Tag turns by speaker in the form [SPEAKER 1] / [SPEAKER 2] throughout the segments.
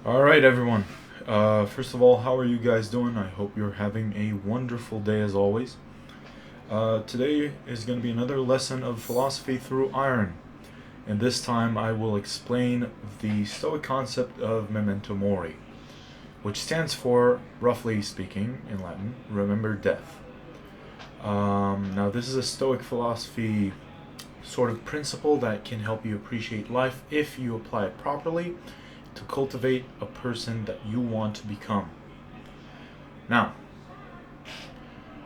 [SPEAKER 1] All right, everyone. First of all, how are you guys doing? I hope you're having a wonderful day as always. Today is going to be another lesson of philosophy through iron, and this time I will explain the Stoic concept of memento mori, which stands for, roughly speaking, in Latin, remember death. Now, this is a Stoic philosophy sort of principle that can help you appreciate life if you apply it properly to cultivate a person that you want to become. Now,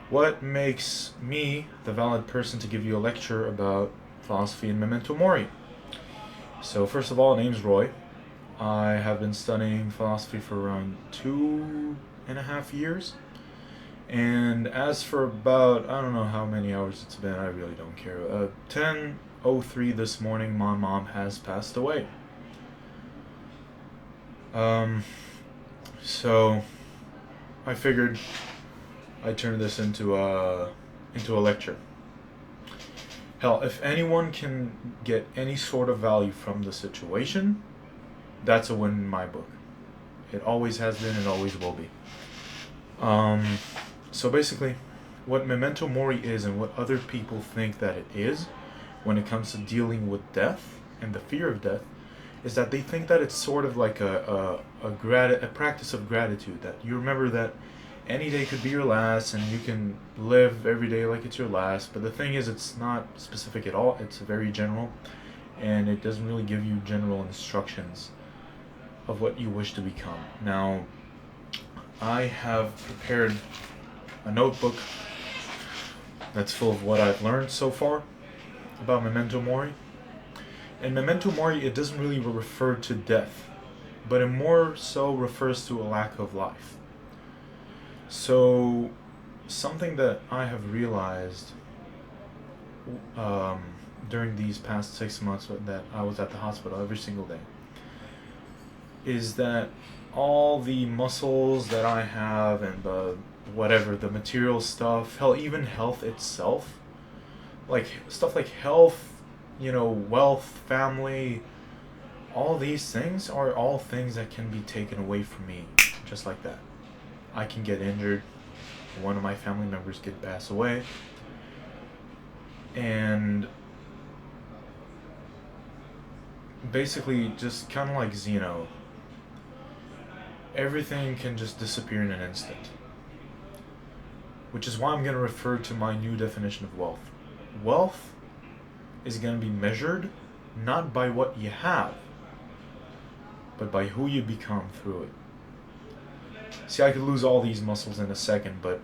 [SPEAKER 1] what makes me the valid person to give you a lecture about philosophy and memento mori? So, first of all, name's Roy. I have been studying philosophy for around 2.5 years. And as for about, I don't know how many hours it's been, I really don't care. 10:03 this morning, my mom has passed away. So I figured I'd turn this into a lecture. Hell, if anyone can get any sort of value from the situation, that's a win in my book. It always has been and always will be. So basically, what memento mori is and what other people think that it is when it comes to dealing with death and the fear of death is that they think that it's sort of like a practice of gratitude, that you remember that any day could be your last and you can live every day like it's your last. But the thing is, it's not specific at all. It's very general, and it doesn't really give you general instructions of what you wish to become. Now, I have prepared a notebook that's full of what I've learned so far about memento mori. And memento mori, it doesn't really refer to death, but it more so refers to a lack of life. So, something that I have realized during these past 6 months that I was at the hospital every single day is that all the muscles that I have and the material stuff, hell, even health itself, like stuff like health, wealth, family, all these things are all things that can be taken away from me just like that. I can get injured, one of my family members could pass away, and basically just kind of like Zeno, everything can just disappear in an instant. Which is why I'm going to refer to my new definition of wealth. Wealth is going to be measured not by what you have, but by who you become through it. See, I could lose all these muscles in a second, but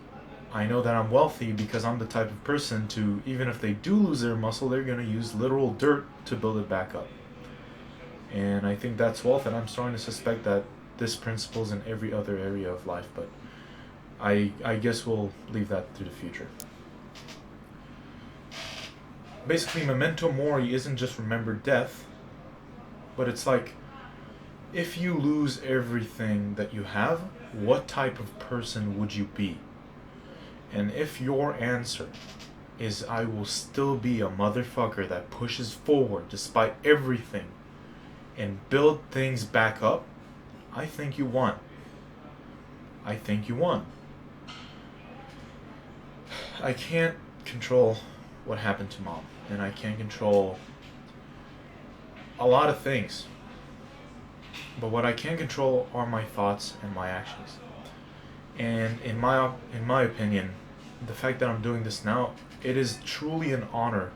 [SPEAKER 1] I know that I'm wealthy because I'm the type of person to, even if they do lose their muscle, they're going to use literal dirt to build it back up. And I think that's wealth, and I'm starting to suspect that this principle is in every other area of life, but I guess we'll leave that to the future. Basically, memento mori isn't just remember death, but it's like, if you lose everything that you have, what type of person would you be? And if your answer is, I will still be a motherfucker that pushes forward despite everything and build things back up, I think you won. I think you won. I can't control what happened to Mom, and I can't control a lot of things. But what I can control are my thoughts and my actions. And in my opinion, the fact that I'm doing this now, it is truly an honor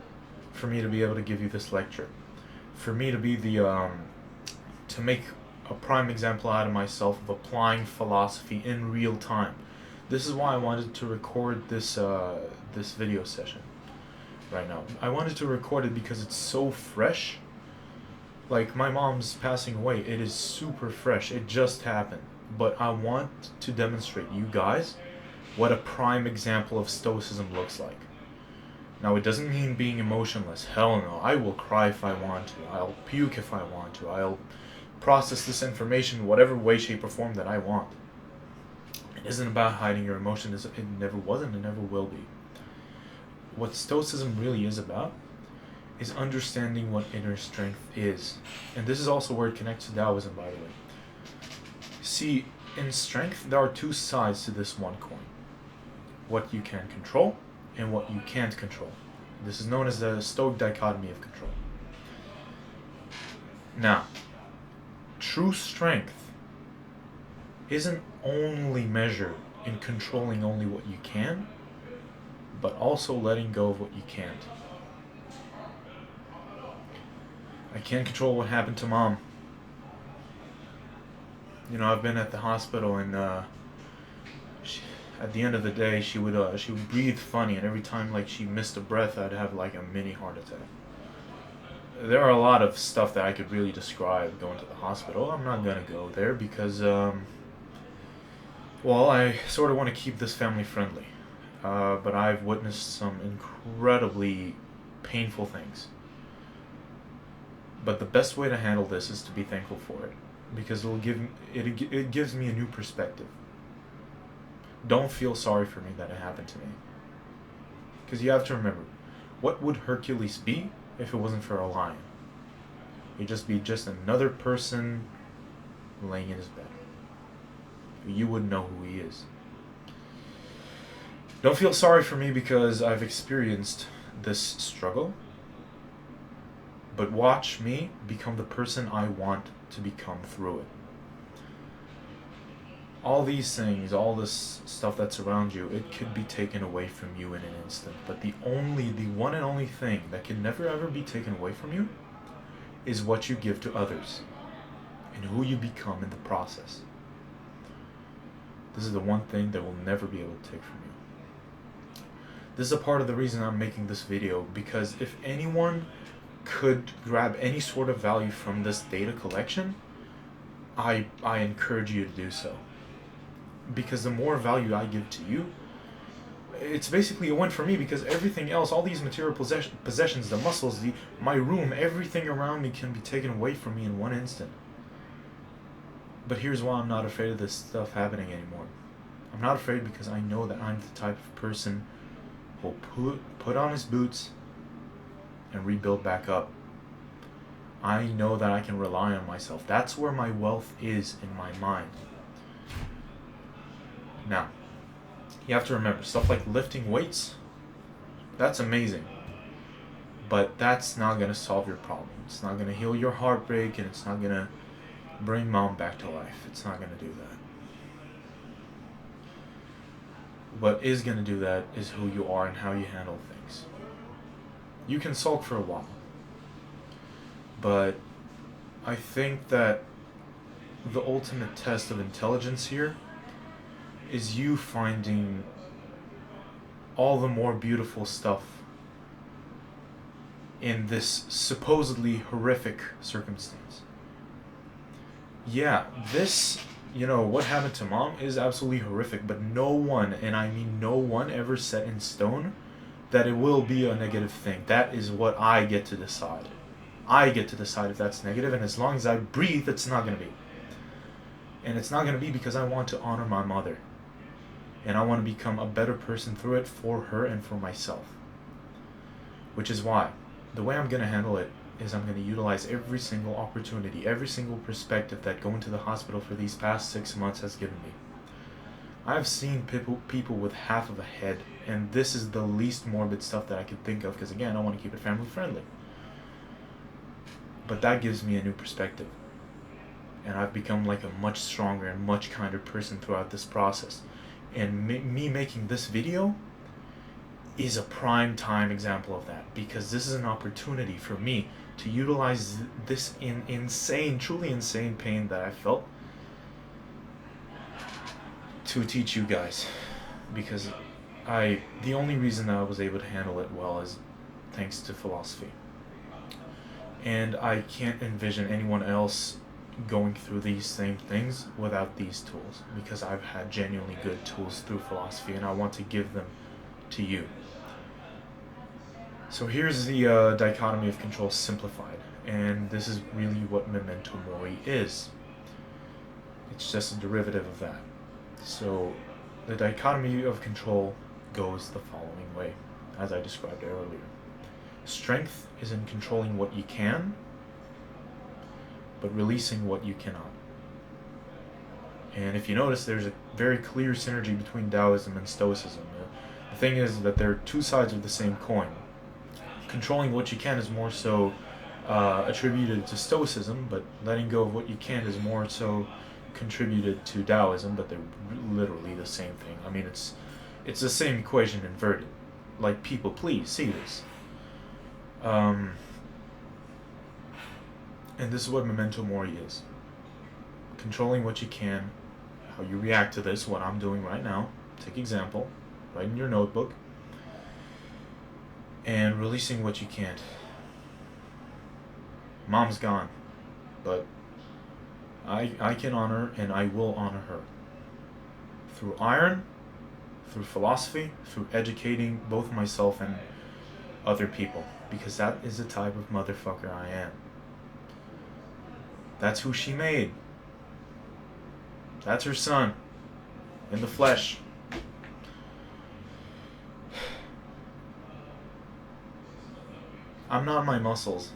[SPEAKER 1] for me to be able to give you this lecture. For me to be to make a prime example out of myself of applying philosophy in real time. This is why I wanted to record this video session right now. I wanted to record it because it's so fresh. Like, my mom's passing away, it is super fresh. It just happened. But I want to demonstrate you guys what a prime example of stoicism looks like. Now, it doesn't mean being emotionless. Hell no. I will cry if I want to. I'll puke if I want to. I'll process this information in whatever way, shape, or form that I want. It isn't about hiding your emotions. It never was and it never will be. What stoicism really is about is understanding what inner strength is. And this is also where it connects to Taoism, by the way. See, in strength, there are two sides to this one coin. What you can control and what you can't control. This is known as the Stoic dichotomy of control. Now, true strength isn't only measured in controlling only what you can, but also letting go of what you can't. I can't control what happened to Mom. You know, I've been at the hospital, and at the end of the day, she would breathe funny, and every time like she missed a breath, I'd have like a mini heart attack. There are a lot of stuff that I could really describe going to the hospital. I'm not gonna go there because, well, I sort of want to keep this family friendly. But I've witnessed some incredibly painful things. But the best way to handle this is to be thankful for it, because it gives me a new perspective. Don't feel sorry for me that it happened to me. Because you have to remember, what would Hercules be if it wasn't for a lion? He'd just be another person laying in his bed. You wouldn't know who he is. Don't feel sorry for me because I've experienced this struggle. But watch me become the person I want to become through it. All these things, all this stuff that's around you, it could be taken away from you in an instant. But the one and only thing that can never ever be taken away from you is what you give to others and who you become in the process. This is the one thing that will never be able to take from you. This is a part of the reason I'm making this video, because if anyone could grab any sort of value from this data collection, I encourage you to do so. Because the more value I give to you, it's basically a win for me, because everything else, all these material possessions, the muscles, my room, everything around me can be taken away from me in one instant. But here's why I'm not afraid of this stuff happening anymore. I'm not afraid because I know that I'm the type of person who'll put on his boots and rebuild back up. I know that I can rely on myself. That's where my wealth is, in my mind. Now, you have to remember, stuff like lifting weights, that's amazing. But that's not going to solve your problem. It's not going to heal your heartbreak, and it's not going to bring Mom back to life. It's not going to do that. What is going to do that is who you are and how you handle things. You can sulk for a while, but I think that the ultimate test of intelligence here is you finding all the more beautiful stuff in this supposedly horrific circumstance. Yeah, this, what happened to Mom is absolutely horrific, but no one, and I mean no one, ever set in stone that it will be a negative thing. That is what I get to decide. I get to decide if that's negative, and as long as I breathe, it's not going to be. And it's not going to be because I want to honor my mother. And I want to become a better person through it, for her and for myself. Which is why the way I'm going to handle it is I'm going to utilize every single opportunity, every single perspective that going to the hospital for these past 6 months has given me. I've seen people with half of a head, and this is the least morbid stuff that I can think of, because again, I want to keep it family friendly. But that gives me a new perspective. And I've become like a much stronger and much kinder person throughout this process. And me making this video is a prime time example of that, because this is an opportunity for me to utilize this truly insane pain that I felt to teach you guys, because the only reason that I was able to handle it well is thanks to philosophy. And I can't envision anyone else going through these same things without these tools, because I've had genuinely good tools through philosophy, and I want to give them to you. So here's the dichotomy of control simplified, and this is really what memento mori is. It's just a derivative of that. So the dichotomy of control goes the following way, as I described earlier. Strength is in controlling what you can, but releasing what you cannot. And if you notice, there's a very clear synergy between Taoism and Stoicism. The thing is that they're two sides of the same coin. Controlling what you can is more so attributed to Stoicism, but letting go of what you can is more so contributed to Taoism, but they're literally the same thing. I mean, it's the same equation inverted. Like, people, please see this. And this is what memento mori is. Controlling what you can, how you react to this, what I'm doing right now. Take example, write in your notebook, and releasing what you can't. Mom's gone, but I can honor and I will honor her. Through iron, through philosophy, through educating both myself and other people. Because that is the type of motherfucker I am. That's who she made. That's her son. In the flesh. I'm not my muscles.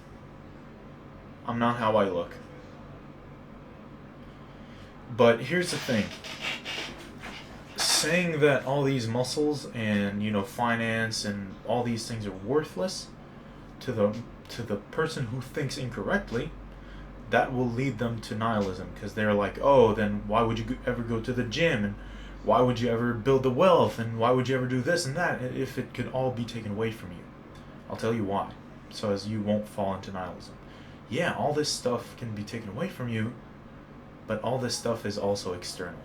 [SPEAKER 1] I'm not how I look. But here's the thing. Saying that all these muscles and, finance and all these things are worthless to the person who thinks incorrectly, that will lead them to nihilism, because they're like, oh, then why would you ever go to the gym, and why would you ever build the wealth, and why would you ever do this and that if it could all be taken away from you? I'll tell you why, so as you won't fall into nihilism. Yeah, all this stuff can be taken away from you, but all this stuff is also external.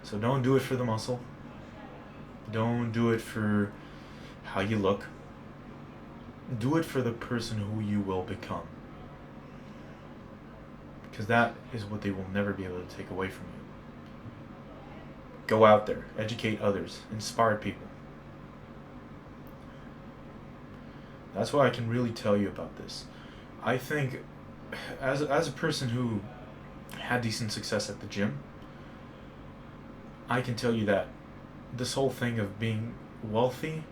[SPEAKER 1] So don't do it for the muscle. Don't do it for how you look. Do it for the person who you will become. Because that is what they will never be able to take away from you. Go out there, educate others, inspire people. That's why I can really tell you about this. I think, as a person who had decent success at the gym, I can tell you that this whole thing of being wealthy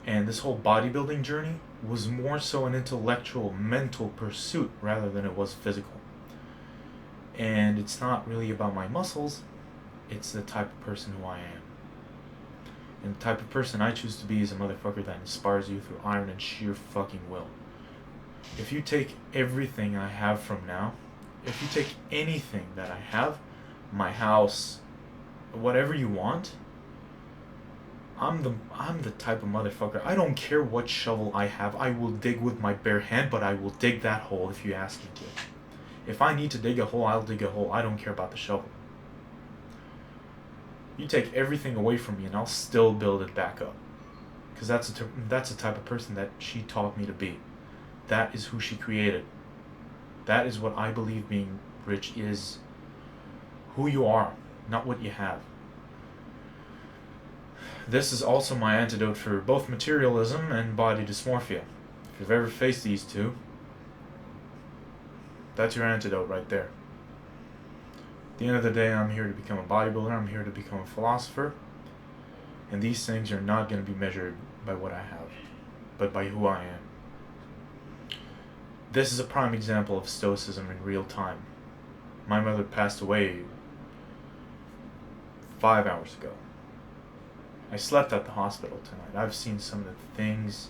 [SPEAKER 1] and this whole bodybuilding journey was more so an intellectual, mental pursuit rather than it was physical. And it's not really about my muscles, it's the type of person who I am. And the type of person I choose to be is a motherfucker that inspires you through iron and sheer fucking will. If you take everything I have from now, if you take anything that I have, my house, whatever you want, I'm the type of motherfucker. I don't care what shovel I have. I will dig with my bare hand, but I will dig that hole if you ask me to. If I need to dig a hole, I'll dig a hole. I don't care about the shovel. You take everything away from me and I'll still build it back up. Because that's the type of person that she taught me to be. That is who she created. That is what I believe being rich is. Who you are, not what you have. This is also my antidote for both materialism and body dysmorphia. If you've ever faced these two, that's your antidote right there. At the end of the day, I'm here to become a bodybuilder, I'm here to become a philosopher, and these things are not going to be measured by what I have, but by who I am. This is a prime example of Stoicism in real time. My mother passed away 5 hours ago. I slept at the hospital tonight. I've seen some of the things.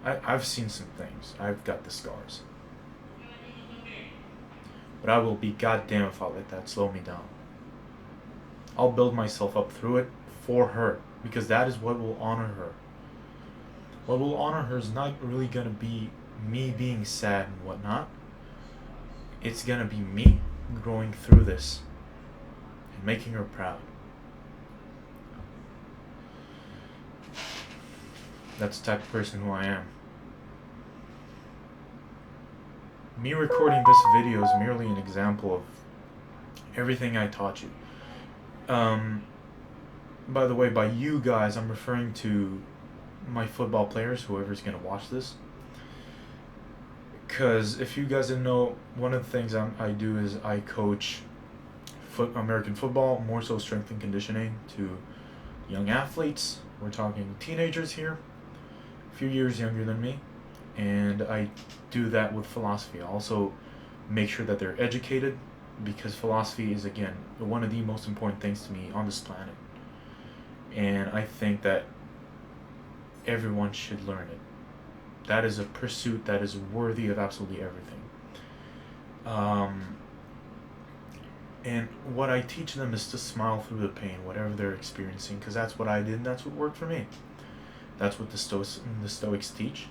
[SPEAKER 1] I've seen some things. I've got the scars. But I will be goddamn if I let that slow me down. I'll build myself up through it for her, because that is what will honor her. What will honor her is not really going to be me being sad and whatnot. It's going to be me growing through this and making her proud. That's the type of person who I am. Me recording this video is merely an example of everything I taught you. By the way, by you guys, I'm referring to my football players, whoever's going to watch this. Because if you guys didn't know, one of the things I do is I coach American football, more so strength and conditioning, to young athletes. We're talking teenagers here, a few years younger than me. And I do that with philosophy. I also make sure that they're educated because philosophy is, again, one of the most important things to me on this planet. And I think that everyone should learn it. That is a pursuit that is worthy of absolutely everything. And what I teach them is to smile through the pain, whatever they're experiencing, because that's what I did, and that's what worked for me. That's what the Stoics teach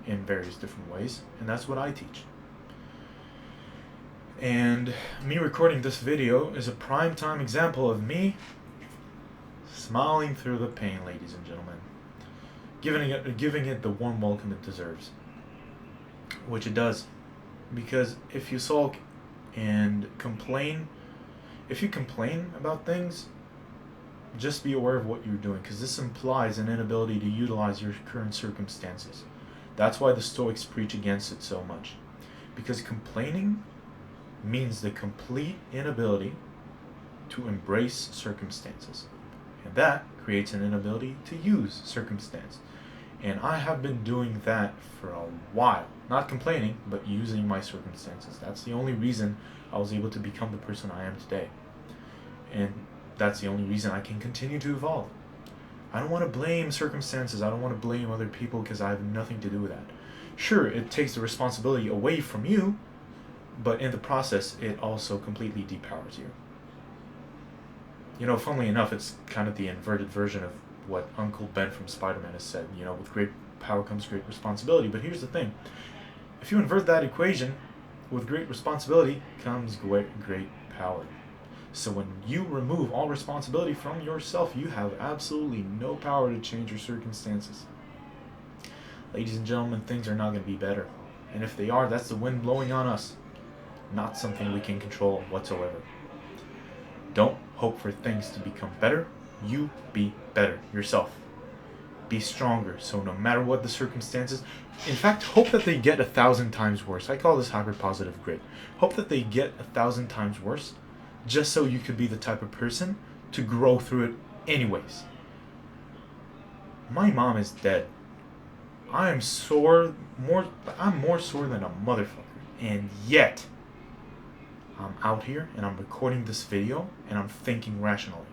[SPEAKER 1] in various different ways, and that's what I teach. And me recording this video is a prime time example of me smiling through the pain, ladies and gentlemen. Giving it the warm welcome it deserves. Which it does. Because if you sulk and complain, if you complain about things, just be aware of what you're doing, because this implies an inability to utilize your current circumstances. That's why the Stoics preach against it so much. Because complaining means the complete inability to embrace circumstances. And that creates an inability to use circumstance. And I have been doing that for a while. Not complaining, but using my circumstances. That's the only reason I was able to become the person I am today. And that's the only reason I can continue to evolve. I don't want to blame circumstances. I don't want to blame other people, because I have nothing to do with that. Sure, it takes the responsibility away from you, but in the process, it also completely depowers you. You know, funnily enough, it's kind of the inverted version of what Uncle Ben from Spider-Man has said. You know, with great power comes great responsibility. But here's the thing. If you invert that equation, with great responsibility comes great power. So when you remove all responsibility from yourself, you have absolutely no power to change your circumstances. Ladies and gentlemen, things are not going to be better. And if they are, that's the wind blowing on us. Not something we can control whatsoever. Don't hope for things to become better. You be better yourself. Be stronger, so no matter what the circumstances, in fact, hope that they get 1,000 times worse. I call this hyper-positive grit. Hope that they get 1,000 times worse, just so you could be the type of person to grow through it anyways. My mom is dead. I'm more sore than a motherfucker. And yet, I'm out here and I'm recording this video and I'm thinking rationally.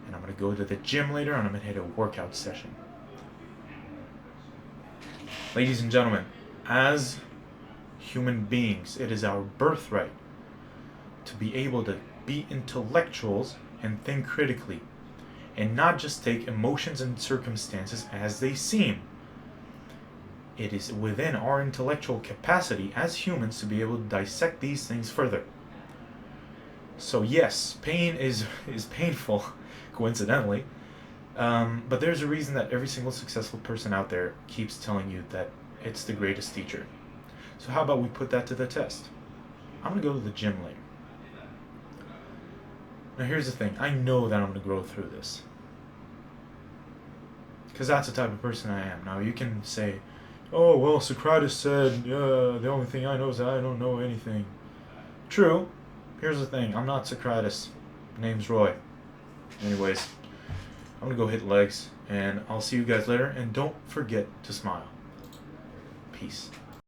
[SPEAKER 1] And I'm going to go to the gym later and I'm going to hit a workout session. Ladies and gentlemen, as human beings, it is our birthright to be able to be intellectuals and think critically, and not just take emotions and circumstances as they seem. It is within our intellectual capacity as humans to be able to dissect these things further. So yes, pain is painful, coincidentally, but there's a reason that every single successful person out there keeps telling you that it's the greatest teacher. So how about we put that to the test? I'm going to go to the gym later. Now here's the thing, I know that I'm going to grow through this. Because that's the type of person I am. Now you can say, oh, well, Socrates said, the only thing I know is that I don't know anything. True. Here's the thing, I'm not Socrates. Name's Roy. Anyways, I'm going to go hit legs, and I'll see you guys later, and don't forget to smile. Peace.